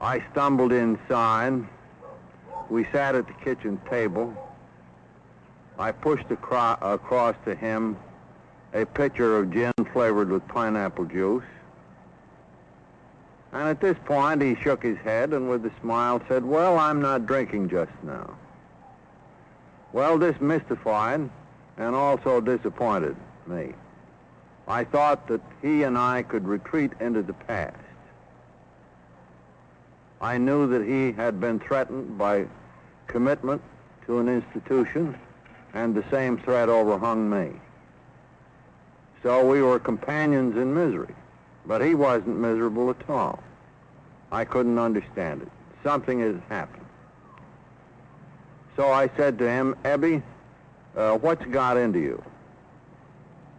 I stumbled inside. We sat at the kitchen table. I pushed across to him a pitcher of gin flavored with pineapple juice. And at this point, he shook his head and with a smile said, "Well, I'm not drinking just now." Well, this mystified and also disappointed me. I thought that he and I could retreat into the past. I knew that he had been threatened by commitment to an institution, and the same threat overhung me. So we were companions in misery, but he wasn't miserable at all. I couldn't understand it. Something had happened. So I said to him, "Ebby, what's got into you?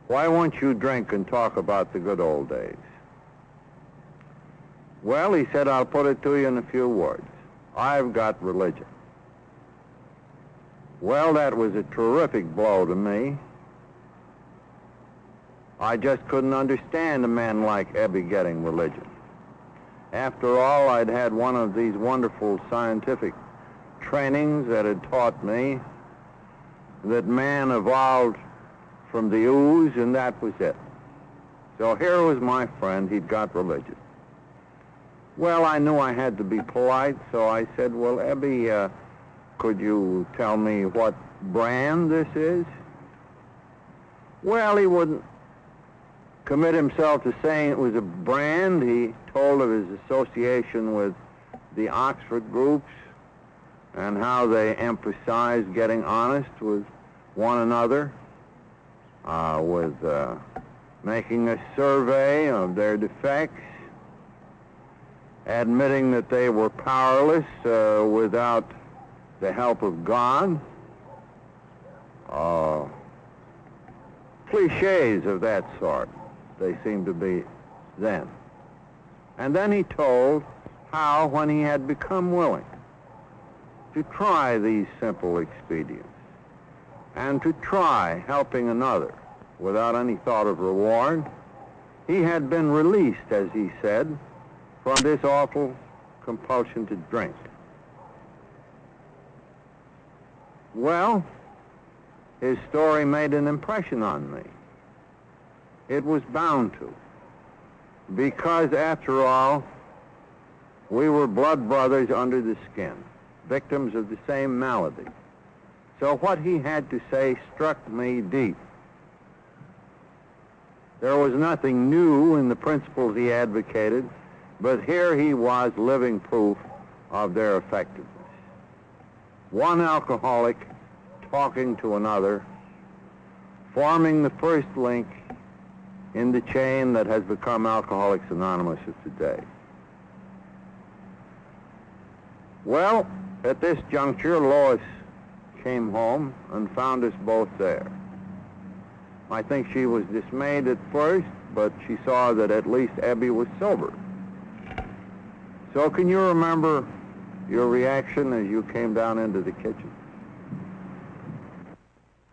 Why won't you drink and talk about the good old days?" "Well," he said, "I'll put it to you in a few words. I've got religion." Well, that was a terrific blow to me. I just couldn't understand a man like Ebby getting religion. After all, I'd had one of these wonderful scientific trainings that had taught me that man evolved from the ooze, and that was it. So here was my friend. He'd got religion. Well, I knew I had to be polite, so I said, "Well, Ebby, could you tell me what brand this is?" Well, he wouldn't commit himself to saying it was a brand. He told of his association with the Oxford groups and how they emphasized getting honest with one another, with making a survey of their defects, admitting that they were powerless without the help of God. Cliches of that sort, they seemed to be then. And then he told how, when he had become willing to try these simple expedients and to try helping another without any thought of reward, he had been released, as he said, from this awful compulsion to drink. Well, his story made an impression on me. It was bound to, because after all, we were blood brothers under the skin, victims of the same malady. So what he had to say struck me deep. There was nothing new in the principles he advocated, but here he was living proof of their effectiveness. One alcoholic talking to another, forming the first link in the chain that has become Alcoholics Anonymous of today. Well, at this juncture, Lois came home and found us both there. I think she was dismayed at first, but she saw that at least Ebby was sober. So can you remember your reaction as you came down into the kitchen?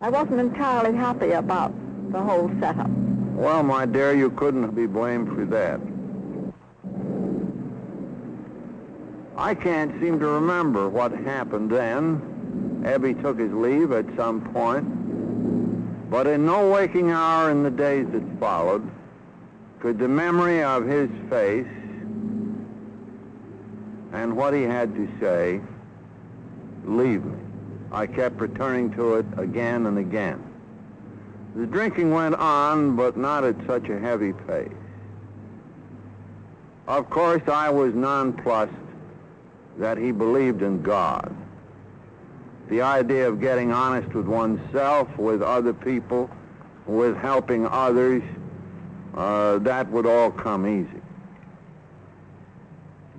I wasn't entirely happy about the whole setup. Well, my dear, you couldn't be blamed for that. I can't seem to remember what happened then. Ebby took his leave at some point, but in no waking hour in the days that followed could the memory of his face and what he had to say leave me. I kept returning to it again and again. The drinking went on, but not at such a heavy pace. Of course, I was nonplussed that he believed in God. The idea of getting honest with oneself, with other people, with helping others, that would all come easy.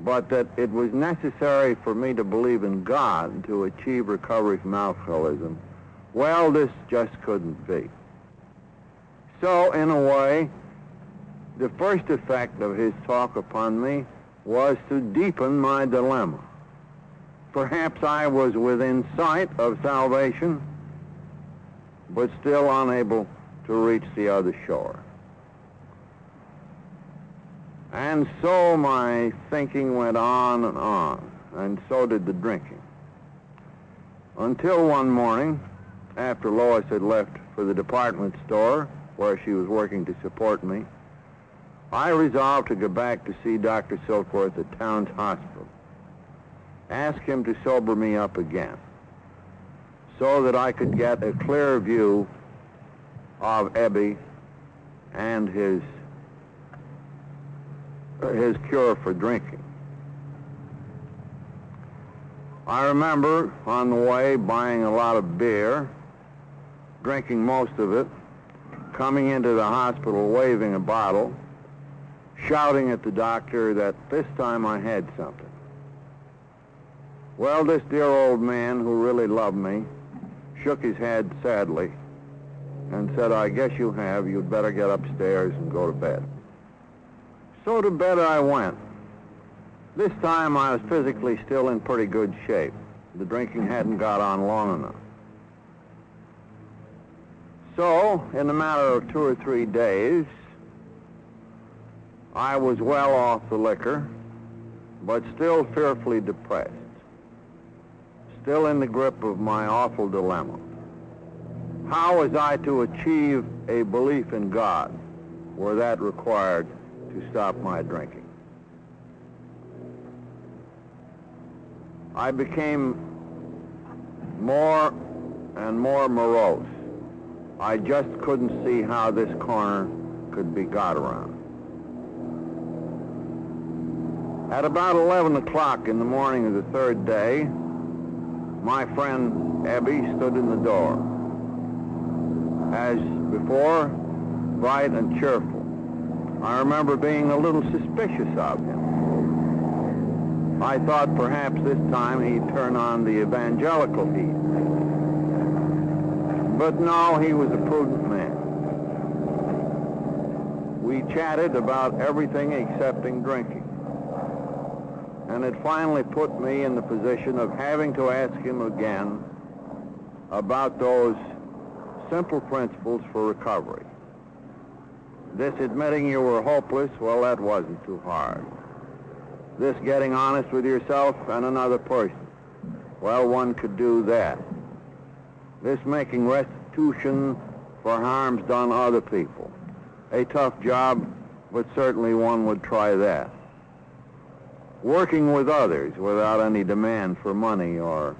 But that it was necessary for me to believe in God to achieve recovery from alcoholism, well, this just couldn't be. So, in a way, the first effect of his talk upon me was to deepen my dilemma. Perhaps I was within sight of salvation, but still unable to reach the other shore. And so my thinking went on, and so did the drinking. Until one morning, after Lois had left for the department store, where she was working to support me, I resolved to go back to see Dr. Silkworth at Towns Hospital, ask him to sober me up again, so that I could get a clear view of Ebby and his cure for drinking. I remember on the way buying a lot of beer, drinking most of it, coming into the hospital waving a bottle, shouting at the doctor that this time I had something. Well, this dear old man who really loved me shook his head sadly and said, "I guess you have. You'd better get upstairs and go to bed." So to bed I went. This time I was physically still in pretty good shape. The drinking hadn't got on long enough. So, in a matter of 2 or 3 days, I was well off the liquor, but still fearfully depressed, still in the grip of my awful dilemma. How was I to achieve a belief in God were that required to stop my drinking? I became more and more morose. I just couldn't see how this corner could be got around. At about 11 o'clock in the morning of the third day, my friend Ebby stood in the door. As before, bright and cheerful. I remember being a little suspicious of him. I thought perhaps this time he'd turn on the evangelical heat. But no, he was a prudent man. We chatted about everything excepting drinking. And it finally put me in the position of having to ask him again about those simple principles for recovery. This admitting you were hopeless, well, that wasn't too hard. This getting honest with yourself and another person, well, one could do that. This making restitution for harms done other people. A tough job, but certainly one would try that. Working with others without any demand for money or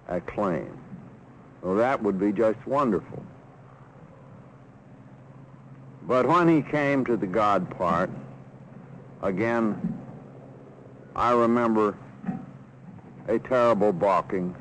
acclaim. Well, that would be just wonderful. But when he came to the God part, again, I remember a terrible balking